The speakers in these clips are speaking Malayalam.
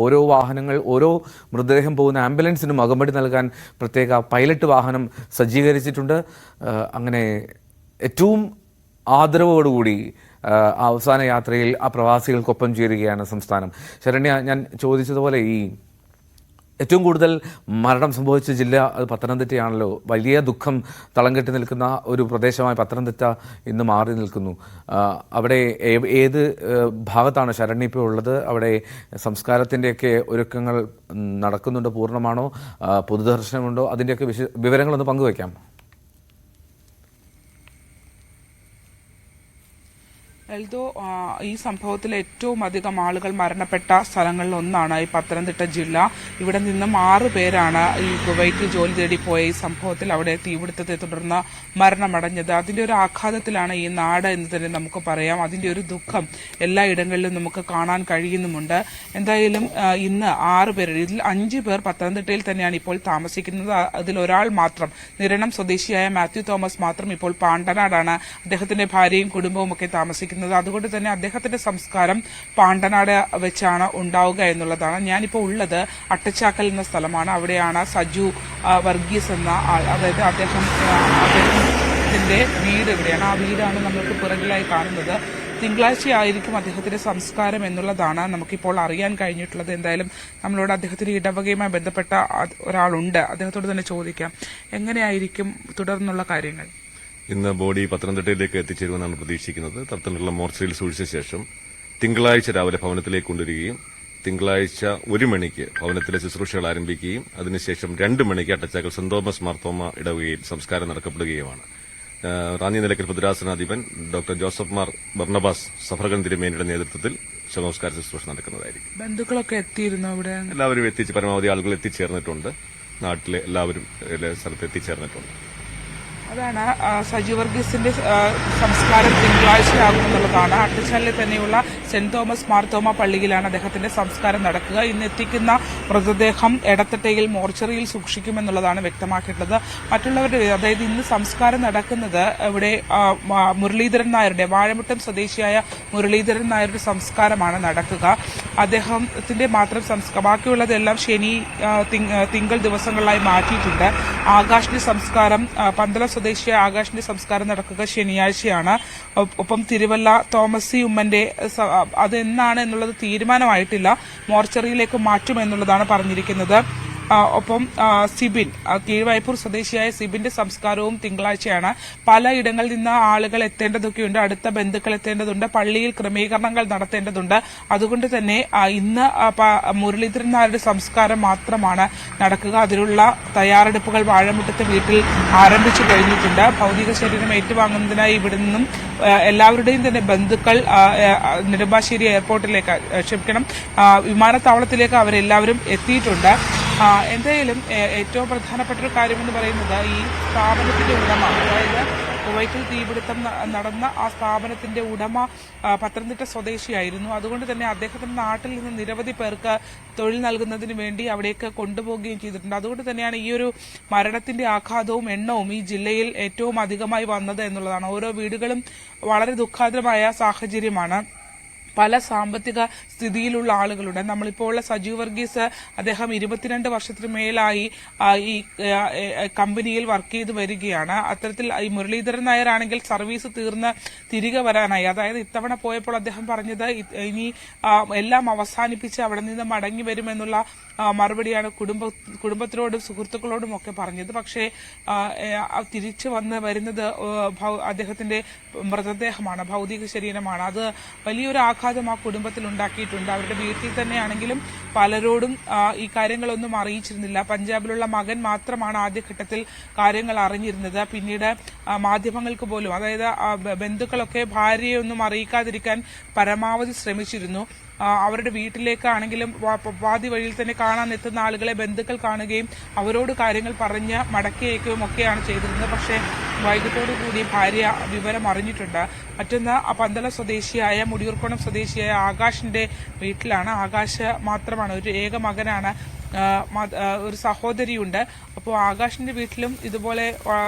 ഓരോ വാഹനങ്ങൾ, ഓരോ മൃതദേഹം പോകുന്ന ആംബുലൻസിനും അകമ്പടി നൽകാൻ പ്രത്യേക പൈലറ്റ് വാഹനം സജ്ജീകരിച്ചിട്ടുണ്ട്. അങ്ങനെ ഏറ്റവും ആദരവോടുകൂടി അവസാന യാത്രയിൽ ആ പ്രവാസികൾക്കൊപ്പം ചേരുകയാണ് സംസ്ഥാനം. ശരണ്യ, ഞാൻ ചോദിച്ചതുപോലെ ഈ ഏറ്റവും കൂടുതൽ മരണം സംഭവിച്ച ജില്ല അത് പത്തനംതിട്ടയാണല്ലോ. വലിയ ദുഃഖം തളം കെട്ടി നിൽക്കുന്ന ഒരു പ്രദേശമായി പത്തനംതിട്ട ഇന്ന് മാറി നിൽക്കുന്നു. അവിടെ ഏത് ഭാഗത്താണ് ശരണ്യ ഇപ്പോൾ ഉള്ളത്? അവിടെ സംസ്കാരത്തിൻ്റെയൊക്കെ ഒരുക്കങ്ങൾ നടക്കുന്നുണ്ടോ? പൂർണ്ണമാണോ? പൊതുദർശനമുണ്ടോ? അതിൻ്റെയൊക്കെ വിവരങ്ങളൊന്ന് പങ്കുവയ്ക്കാം. എൽദോ, ഈ സംഭവത്തിൽ ഏറ്റവും അധികം ആളുകൾ മരണപ്പെട്ട സ്ഥലങ്ങളിൽ ഒന്നാണ് ഈ പത്തനംതിട്ട ജില്ല. ഇവിടെ നിന്നും 6 പേരാണ് ഈ കുവൈറ്റിൽ ജോലി തേടി പോയ ഈ സംഭവത്തിൽ അവിടെ തീപിടുത്തത്തെ തുടർന്ന് മരണമടഞ്ഞത്. അതിന്റെ ഒരു ആഘാതത്തിലാണ് ഈ നാട് എന്ന് തന്നെ നമുക്ക് പറയാം. അതിന്റെ ഒരു ദുഃഖം എല്ലാ ഇടങ്ങളിലും നമുക്ക് കാണാൻ കഴിയുന്നുമുണ്ട്. എന്തായാലും ഇന്ന് 6 പേർ, ഇതിൽ 5 പേർ പത്തനംതിട്ടയിൽ തന്നെയാണ് ഇപ്പോൾ താമസിക്കുന്നത്. അതിൽ ഒരാൾ മാത്രം, നിരണം സ്വദേശിയായ മാത്യു തോമസ് മാത്രം ഇപ്പോൾ പാണ്ടനാടാണ്. അദ്ദേഹത്തിന്റെ ഭാര്യയും കുടുംബവും ഒക്കെ താമസിക്കുന്നത്. അതുകൊണ്ട് തന്നെ അദ്ദേഹത്തിന്റെ സംസ്കാരം പാണ്ടനാട് വെച്ചാണ് ഉണ്ടാവുക എന്നുള്ളതാണ്. ഞാനിപ്പോൾ ഉള്ളത് അട്ടച്ചാക്കൽ എന്ന സ്ഥലമാണ്. അവിടെയാണ് സജു വർഗീസ് എന്ന ആൾ, അതായത് അദ്ദേഹത്തിന്റെ വീട് ഇവിടെയാണ്. ആ വീടാണ് നമ്മൾക്ക് പിറകിലായി കാണുന്നത്. തിങ്കളാഴ്ചയായിരിക്കും അദ്ദേഹത്തിന്റെ സംസ്കാരം എന്നുള്ളതാണ് നമുക്കിപ്പോൾ അറിയാൻ കഴിഞ്ഞിട്ടുള്ളത്. എന്തായാലും നമ്മളോട് അദ്ദേഹത്തിന്റെ ഇടവകയുമായി ബന്ധപ്പെട്ട ഒരാളുണ്ട്, അദ്ദേഹത്തോട് തന്നെ ചോദിക്കാം, എങ്ങനെയായിരിക്കും തുടർന്നുള്ള കാര്യങ്ങൾ? ഇന്ന് ബോഡി പത്തനംതിട്ടയിലേക്ക് എത്തിച്ചേരുമെന്നാണ് പ്രതീക്ഷിക്കുന്നത്. തത്തനുള്ള മോർച്ചറിയിൽ സൂക്ഷിച്ച ശേഷം തിങ്കളാഴ്ച രാവിലെ ഭവനത്തിലേക്ക് കൊണ്ടുവരികയും തിങ്കളാഴ്ച 1 മണിക്ക് ഭവനത്തിലെ ശുശ്രൂഷകൾ ആരംഭിക്കുകയും അതിനുശേഷം 2 മണിക്ക് അട്ടച്ചാക്കൽ സെന്റ് തോമസ് മാർത്തോമ ഇടവകയിൽ സംസ്കാരം നടക്കപ്പെടുകയുമാണ്. റാന്നി നിലയ്ക്കൽ ഭദ്രാസനാധിപൻ ഡോക്ടർ ജോസഫ് മാർ ബർണബാസ് സഫർഗൻ തിരുമേനിയുടെ നേതൃത്വത്തിൽ ശവസംസ്കാര ശുശ്രൂഷ നടക്കുന്നതായിരിക്കും. ബന്ധുക്കളൊക്കെ എത്തിയിരുന്നു ഇവിടെ? എല്ലാവരും എത്തിച്ച് പരമാവധി ആളുകൾ എത്തിച്ചേർന്നിട്ടുണ്ട്. നാട്ടിലെ എല്ലാവരും സ്ഥലത്ത് എത്തിച്ചേർന്നിട്ടുണ്ട്. അതാണ് സജി വർഗീസിന്റെ സംസ്കാരം തിങ്കളാഴ്ചയാകുമെന്നുള്ളതാണ്. അട്ടച്ചാലിലെ തന്നെയുള്ള സെന്റ് തോമസ് മാർത്തോമ പള്ളിയിലാണ് അദ്ദേഹത്തിന്റെ സംസ്കാരം നടക്കുക. ഇന്ന് എത്തിക്കുന്ന മൃതദേഹം എടത്തട്ടയിൽ മോർച്ചറിയിൽ സൂക്ഷിക്കുമെന്നുള്ളതാണ് വ്യക്തമാക്കിയിട്ടുള്ളത്. മറ്റുള്ളവരുടെ, അതായത് ഇന്ന് സംസ്കാരം നടക്കുന്നത് ഇവിടെ മുരളീധരൻ നായരുടെ, വാഴമുട്ടം സ്വദേശിയായ മുരളീധരൻ നായരുടെ സംസ്കാരമാണ് നടക്കുക. അദ്ദേഹത്തിന്റെ മാത്രം ബാക്കിയുള്ളതെല്ലാം ശനി, തിങ്കൾ ദിവസങ്ങളിലായി മാറ്റിയിട്ടുണ്ട്. ആകാശിന്റെ സംസ്കാരം, പന്തളം സ്വദേശിയായ ആകാശിന്റെ സംസ്കാരം നടക്കുക ശനിയാഴ്ചയാണ്. ഒപ്പം തിരുവല്ല തോമസി ഉമ്മന്റെ അതെന്നാണ് എന്നുള്ളത് തീരുമാനമായിട്ടില്ല. മോർച്ചറിയിലേക്ക് മാറ്റുമെന്നുള്ളതാണ് പറഞ്ഞിരിക്കുന്നത്. ഒപ്പം സിബിൻ, കീഴ്വായ്പൂർ സ്വദേശിയായ സിബിന്റെ സംസ്കാരവും തിങ്കളാഴ്ചയാണ്. പലയിടങ്ങളിൽ നിന്ന് ആളുകൾ എത്തേണ്ടതൊക്കെയുണ്ട്, അടുത്ത ബന്ധുക്കൾ എത്തേണ്ടതുണ്ട്, പള്ളിയിൽ ക്രമീകരണങ്ങൾ നടത്തേണ്ടതുണ്ട്. അതുകൊണ്ട് തന്നെ ഇന്ന് മുരളീധരൻ നായരുടെ സംസ്കാരം മാത്രമാണ് നടക്കുക. അതിനുള്ള തയ്യാറെടുപ്പുകൾ വാഴമുട്ടത്തെ വീട്ടിൽ ആരംഭിച്ചു കഴിഞ്ഞിട്ടുണ്ട്. ഭൌതിക ശരീരം ഏറ്റുവാങ്ങുന്നതിനായി ഇവിടെ നിന്നും എല്ലാവരുടെയും തന്നെ ബന്ധുക്കൾ നെടുമ്പാശ്ശേരി എയർപോർട്ടിലേക്ക്, വിമാനത്താവളത്തിലേക്ക് അവരെല്ലാവരും എത്തിയിട്ടുണ്ട്. എന്തായാലും ഏറ്റവും പ്രധാനപ്പെട്ട ഒരു കാര്യമെന്ന് പറയുന്നത് ഈ സ്ഥാപനത്തിന്റെ ഉടമ, അതായത് കുവൈറ്റിൽ തീപിടുത്തം നടന്ന ആ സ്ഥാപനത്തിന്റെ ഉടമ പത്തനംതിട്ട സ്വദേശിയായിരുന്നു. അതുകൊണ്ട് തന്നെ അദ്ദേഹത്തിന്റെ നാട്ടിൽ നിന്ന് നിരവധി പേർക്ക് തൊഴിൽ നൽകുന്നതിന് വേണ്ടി അവിടേക്ക് കൊണ്ടുപോവുകയും ചെയ്തിട്ടുണ്ട്. അതുകൊണ്ട് തന്നെയാണ് ഈ ഒരു മരണത്തിന്റെ ആഘാതവും എണ്ണവും ഈ ജില്ലയിൽ ഏറ്റവും അധികമായി വന്നത് എന്നുള്ളതാണ്. ഓരോ വീടുകളും വളരെ ദുഃഖാതരമായ സാഹചര്യമാണ്. പല സാമ്പത്തിക സ്ഥിതിയിലുള്ള ആളുകളുണ്ട്. നമ്മളിപ്പോൾ ഉള്ള സജു വർഗീസ്, അദ്ദേഹം 22 വർഷത്തിന് മേലായി ഈ കമ്പനിയിൽ വർക്ക് ചെയ്ത് വരികയാണ്. അത്തരത്തിൽ ഈ മുരളീധരൻ നായർ ആണെങ്കിൽ സർവീസ് തീർന്ന് തിരികെ വരാനായി, അതായത് ഇത്തവണ പോയപ്പോൾ അദ്ദേഹം പറഞ്ഞത് ഇനി എല്ലാം അവസാനിപ്പിച്ച് അവിടെ നിന്ന് മടങ്ങി വരുമെന്നുള്ള മറുപടിയാണ് കുടുംബത്തിനോടും സുഹൃത്തുക്കളോടും ഒക്കെ പറഞ്ഞത്. പക്ഷേ തിരിച്ചു വരുന്നത് അദ്ദേഹത്തിന്റെ മൃതദേഹമാണ്, ഭൌതിക ശരീരമാണ്. അത് വലിയൊരു ആഘാതം ആ കുടുംബത്തിൽ ഉണ്ടാക്കിയിട്ടുണ്ട്. അവരുടെ വീട്ടിൽ തന്നെയാണെങ്കിലും പലരോടും ഈ കാര്യങ്ങളൊന്നും അറിയിച്ചിരുന്നില്ല. പഞ്ചാബിലുള്ള മകൻ മാത്രമാണ് ആദ്യഘട്ടത്തിൽ കാര്യങ്ങൾ അറിഞ്ഞിരുന്നത്. പിന്നീട് മാധ്യമങ്ങൾക്ക് പോലും, അതായത് ബന്ധുക്കളൊക്കെ ഭാര്യയൊന്നും അറിയിക്കാതിരിക്കാൻ പരമാവധി ശ്രമിച്ചിരുന്നു. അവരുടെ വീട്ടിലേക്കാണെങ്കിലും പാതി വഴിയിൽ തന്നെ കാണാൻ എത്തുന്ന ആളുകളെ ബന്ധുക്കൾ കാണുകയും അവരോട് കാര്യങ്ങൾ പറഞ്ഞ് മടക്കി അയക്കുകയും ഒക്കെയാണ് ചെയ്തിരുന്നത്. പക്ഷേ വൈകിട്ടോടുകൂടി ഭാര്യ വിവരം അറിഞ്ഞിട്ടുണ്ട്. മറ്റൊന്ന് പന്തളം സ്വദേശിയായ, മുടിയൂർക്കോണം സ്വദേശിയായ ആകാശിന്റെ വീട്ടിലാണ്. ആകാശ് മാത്രമാണ്, ഒരു ഏക മകനാണ്. ഒരു സഹോദരിയുണ്ട്. അപ്പോൾ ആകാശിന്റെ വീട്ടിലും ഇതുപോലെ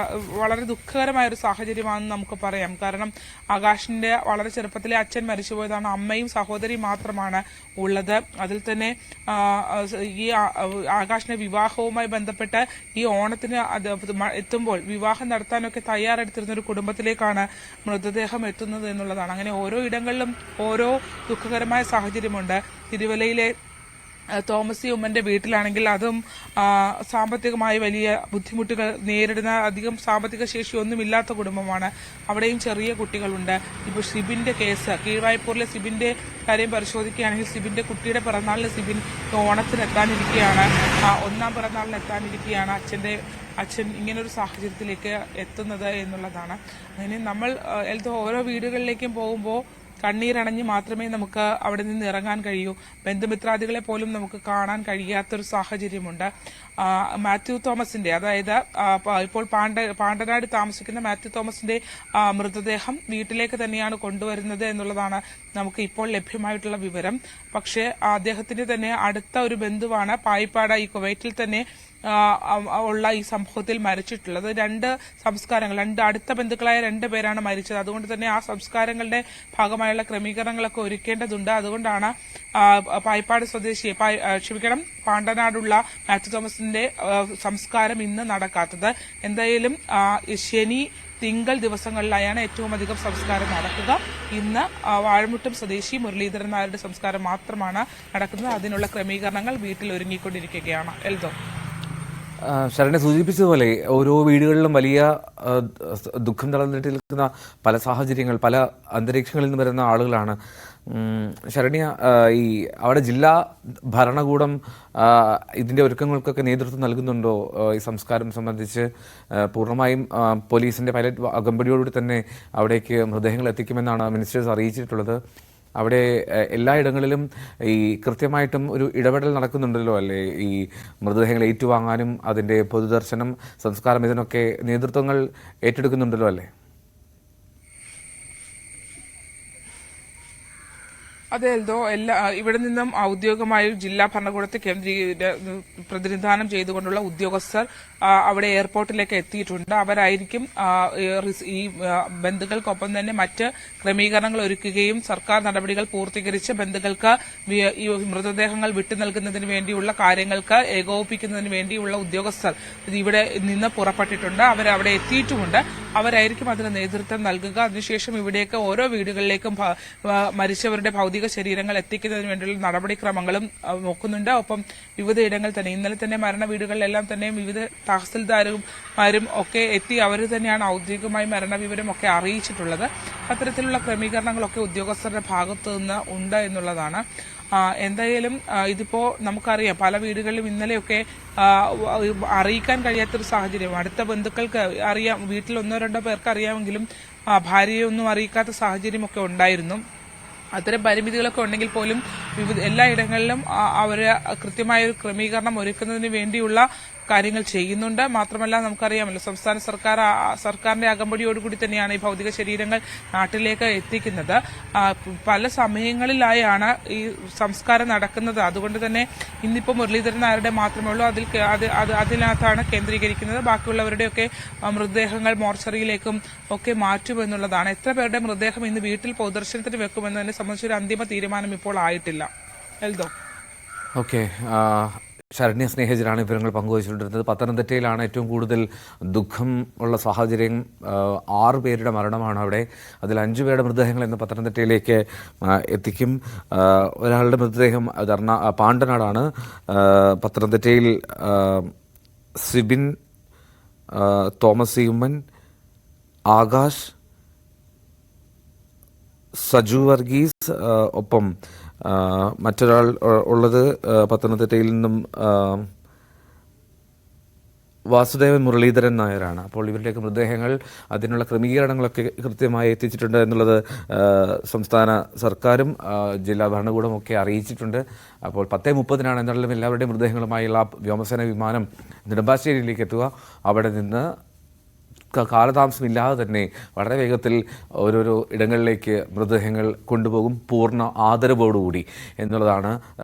വളരെ ദുഃഖകരമായ ഒരു സാഹചര്യമാണെന്ന് നമുക്ക് പറയാം. കാരണം ആകാശിന്റെ വളരെ ചെറുപ്പത്തിലെ അച്ഛൻ മരിച്ചുപോയതാണ്, അമ്മയും സഹോദരിയും മാത്രമാണ് ഉള്ളത്. അതിൽ തന്നെ ഈ ആകാശിന്റെ വിവാഹവുമായി ബന്ധപ്പെട്ട് ഈ ഓണത്തിന് എത്തുമ്പോൾ വിവാഹം നടത്താനൊക്കെ തയ്യാറെടുത്തിരുന്ന ഒരു കുടുംബത്തിലേക്കാണ് മൃതദേഹം എത്തുന്നത് എന്നുള്ളതാണ്. അങ്ങനെ ഓരോ ഇടങ്ങളിലും ഓരോ ദുഃഖകരമായ സാഹചര്യമുണ്ട്. തിരുവല്ലയിലെ തോമസി ഉമ്മന്റെ വീട്ടിലാണെങ്കിൽ അതും സാമ്പത്തികമായി വലിയ ബുദ്ധിമുട്ടുകൾ നേരിടുന്ന, അധികം സാമ്പത്തിക ശേഷി ഒന്നുമില്ലാത്ത കുടുംബമാണ്. അവിടെയും ചെറിയ കുട്ടികളുണ്ട്. ഇപ്പോൾ സിബിന്റെ കേസ്, കീഴ്വായ്പൂരിലെ സിബിന്റെ കാര്യം പരിശോധിക്കുകയാണെങ്കിൽ സിബിന്റെ കുട്ടിയുടെ പിറന്നാളിന് സിബിൻ ഓണത്തിന് എത്താനിരിക്കുകയാണ്, ഒന്നാം പിറന്നാളിന് എത്താനിരിക്കുകയാണ്. അച്ഛൻ ഇങ്ങനൊരു സാഹചര്യത്തിലേക്ക് എത്തുന്നത് എന്നുള്ളതാണ്. അങ്ങനെ നമ്മൾ ഓരോ വീടുകളിലേക്കും പോകുമ്പോൾ കണ്ണീരണഞ്ഞ് മാത്രമേ നമുക്ക് അവിടെ നിന്ന് ഇറങ്ങാൻ കഴിയൂ. ബന്ധുമിത്രാദികളെ പോലും നമുക്ക് കാണാൻ കഴിയാത്തൊരു സാഹചര്യമുണ്ട്. മാത്യു തോമസിന്റെ, അതായത് ഇപ്പോൾ പാണ്ടനാട് താമസിക്കുന്ന മാത്യു തോമസിന്റെ മൃതദേഹം വീട്ടിലേക്ക് തന്നെയാണ് കൊണ്ടുവരുന്നത് എന്നുള്ളതാണ് നമുക്ക് ഇപ്പോൾ ലഭ്യമായിട്ടുള്ള വിവരം. പക്ഷേ അദ്ദേഹത്തിന്റെ തന്നെ അടുത്ത ഒരു ബന്ധുവാണ് പായിപ്പാട് ഈ കുവൈറ്റിൽ തന്നെ ഉള്ള ഈ സംഭവത്തിൽ മരിച്ചിട്ടുള്ളത്. രണ്ട് അടുത്ത ബന്ധുക്കളായ 2 പേരാണ് മരിച്ചത്. അതുകൊണ്ട് തന്നെ ആ സംസ്കാരങ്ങളുടെ ഭാഗമായുള്ള ക്രമീകരണങ്ങളൊക്കെ ഒരുക്കേണ്ടതുണ്ട്. അതുകൊണ്ടാണ് പായിപ്പാട് സ്വദേശി പാണ്ടനാടുള്ള മാത്യു തോമസിന്റെ സംസ്കാരം ഇന്ന് നടക്കാത്തത്. എന്തായാലും ശനി തിങ്കൾ ദിവസങ്ങളിലായാണ് ഏറ്റവും അധികം സംസ്കാരം നടക്കുക. ഇന്ന് വാഴമുട്ടം സ്വദേശി മുരളീധരൻ നായരുടെ സംസ്കാരം മാത്രമാണ് നടക്കുന്നത്. അതിനുള്ള ക്രമീകരണങ്ങൾ വീട്ടിൽ ഒരുങ്ങിക്കൊണ്ടിരിക്കുകയാണ്. എൽദോ, ശരണ്യ സൂചിപ്പിച്ചതുപോലെ ഓരോ വീടുകളിലും വലിയ ദുഃഖം തളർന്നിട്ട് നിൽക്കുന്ന പല സാഹചര്യങ്ങൾ, പല അന്തരീക്ഷങ്ങളിൽ നിന്ന് വരുന്ന ആളുകളാണ്. ശരണ്യ, ഈ അവിടെ ജില്ലാ ഭരണകൂടം ഇതിന്റെ ഒരുക്കങ്ങൾക്കൊക്കെ നേതൃത്വം നൽകുന്നുണ്ടോ? ഈ സംസ്കാരം സംബന്ധിച്ച് പൂർണ്ണമായും പോലീസിന്റെ പൈലറ്റ് അകമ്പടിയോടുകൂടി തന്നെ അവിടേക്ക് മൃതദേഹങ്ങൾ എത്തിക്കുമെന്നാണ് മിനിസ്റ്റേഴ്സ് അറിയിച്ചിട്ടുള്ളത്. അവിടെ എല്ലായിടങ്ങളിലും ഈ കൃത്യമായിട്ടും ഒരു ഇടപെടൽ നടക്കുന്നുണ്ടല്ലോ അല്ലേ? ഈ മൃതദേഹങ്ങൾ ഏറ്റുവാങ്ങാനും അതിന്റെ പൊതുദർശനം, സംസ്കാരം, ഇതിനൊക്കെ നേതൃത്വങ്ങൾ ഏറ്റെടുക്കുന്നുണ്ടല്ലോ അല്ലേ? അതെ എൽദോ, ഇവിടെ നിന്നും ഔദ്യോഗികമായി ജില്ലാ ഭരണകൂടത്തെ പ്രതിനിധാനം ചെയ്തുകൊണ്ടുള്ള ഉദ്യോഗസ്ഥർ അവിടെ എയർപോർട്ടിലേക്ക് എത്തിയിട്ടുണ്ട്. അവരായിരിക്കും ഈ ബന്ധുക്കൾക്കൊപ്പം തന്നെ മറ്റ് ക്രമീകരണങ്ങൾ ഒരുക്കുകയും സർക്കാർ നടപടികൾ പൂർത്തീകരിച്ച് ബന്ധുക്കൾക്ക് ഈ മൃതദേഹങ്ങൾ വിട്ടു നൽകുന്നതിന് വേണ്ടിയുള്ള കാര്യങ്ങൾക്ക് ഏകോപിപ്പിക്കുന്നതിന് വേണ്ടിയുള്ള ഉദ്യോഗസ്ഥർ ഇവിടെ നിന്ന് പുറപ്പെട്ടിട്ടുണ്ട്. അവരവിടെ എത്തിയിട്ടുമുണ്ട്. അവരായിരിക്കും അതിന് നേതൃത്വം നൽകുക. അതിനുശേഷം ഇവിടേക്ക് ഓരോ വീടുകളിലേക്കും മരിച്ചവരുടെ ഭൗതിക ശരീരങ്ങൾ എത്തിക്കുന്നതിന് വേണ്ടിയുള്ള നടപടിക്രമങ്ങളും നോക്കുന്നുണ്ട്. ഒപ്പം വിവിധയിടങ്ങളിൽ തന്നെ ഇന്നലെ തന്നെ മരണ വീടുകളിലെല്ലാം തന്നെ വിവിധ തഹസിൽദാരും ഒക്കെ എത്തി അവർ തന്നെയാണ് ഔദ്യോഗികമായി മരണവിവരം ഒക്കെ അറിയിച്ചിട്ടുള്ളത്. അത്തരത്തിലുള്ള ക്രമീകരണങ്ങളൊക്കെ ഉദ്യോഗസ്ഥരുടെ ഭാഗത്തു നിന്ന് ഉണ്ട് എന്നുള്ളതാണ്. എന്തായാലും ഇതിപ്പോ നമുക്കറിയാം, പല വീടുകളിലും ഇന്നലെയൊക്കെ അറിയിക്കാൻ കഴിയാത്തൊരു സാഹചര്യം. അടുത്ത ബന്ധുക്കൾക്ക് അറിയാം, വീട്ടിൽ 1-2 പേർക്ക് അറിയാമെങ്കിലും ഭാര്യയൊന്നും അറിയിക്കാത്ത സാഹചര്യമൊക്കെ ഉണ്ടായിരുന്നു. അത്തരം പരിമിതികളൊക്കെ ഉണ്ടെങ്കിൽ പോലും എല്ലായിടങ്ങളിലും അവർ കൃത്യമായ ഒരു ക്രമീകരണം ഒരുക്കുന്നതിന് വേണ്ടിയുള്ള കാര്യങ്ങൾ ചെയ്യുന്നുണ്ട്. മാത്രമല്ല, നമുക്കറിയാമല്ലോ, സംസ്ഥാന സർക്കാരിന്റെ അകമ്പടിയോടുകൂടി തന്നെയാണ് ഈ ഭൗതിക ശരീരങ്ങൾ നാട്ടിലേക്ക് എത്തിക്കുന്നത്. പല സമയങ്ങളിലായാണ് ഈ സംസ്കാരം നടക്കുന്നത്. അതുകൊണ്ട് തന്നെ ഇന്നിപ്പോൾ മുരളീധരൻ നായരുടെ മാത്രമേ ഉള്ളൂ അതിനകത്താണ് കേന്ദ്രീകരിക്കുന്നത്. ബാക്കിയുള്ളവരുടെയൊക്കെ മൃതദേഹങ്ങൾ മോർച്ചറിയിലേക്കും ഒക്കെ മാറ്റുമെന്നുള്ളതാണ്. എത്ര പേരുടെ മൃതദേഹം ഇന്ന് വീട്ടിൽ പൊതുദർശനത്തിന് വെക്കുമെന്നതിനെ സംബന്ധിച്ചൊരു അന്തിമ തീരുമാനം ഇപ്പോൾ ആയിട്ടില്ല. എൽദോ, ഓക്കെ. ശരണ്യ സ്നേഹജനാണ് വിവരങ്ങൾ പങ്കുവച്ചിട്ടുണ്ടിരുന്നത്. പത്തനംതിട്ടയിലാണ് ഏറ്റവും കൂടുതൽ ദുഃഖം ഉള്ള സാഹചര്യം. 6 പേരുടെ മരണമാണ് അവിടെ. അതിൽ 5 പേരുടെ മൃതദേഹങ്ങൾ ഇന്ന് പത്തനംതിട്ടയിലേക്ക് എത്തിക്കും. ഒരാളുടെ മൃതദേഹം പാണ്ടനാടാണ്. പത്തനംതിട്ടയിൽ സിബിൻ, തോമസ് ഉമ്മൻ, ആകാശ്, സജു വർഗീസ്, ഒപ്പം മറ്റൊരാൾ ഉള്ളത് പത്തനംതിട്ടയിൽ നിന്നും വാസുദേവൻ മുരളീധരൻ നായരാണ്. അപ്പോൾ ഇവരുടെയൊക്കെ മൃതദേഹങ്ങൾ, അതിനുള്ള ക്രമീകരണങ്ങളൊക്കെ കൃത്യമായി എത്തിച്ചിട്ടുണ്ട് എന്നുള്ളത് സംസ്ഥാന സർക്കാരും ജില്ലാ ഭരണകൂടവും ഒക്കെ അറിയിച്ചിട്ടുണ്ട്. അപ്പോൾ 10:30 എന്നാലും എല്ലാവരുടെയും മൃതദേഹങ്ങളുമായുള്ള വ്യോമസേന വിമാനം നെടുമ്പാശ്ശേരിയിലേക്ക് എത്തുക. അവിടെ നിന്ന് കാലതാമസമില്ലാതെ തന്നെ വളരെ വേഗത്തിൽ ഓരോരോ ഇടങ്ങളിലേക്ക് മൃതദേഹങ്ങൾ കൊണ്ടുപോകും, പൂർണ്ണ ആദരവോടുകൂടി എന്നുള്ളതാണ്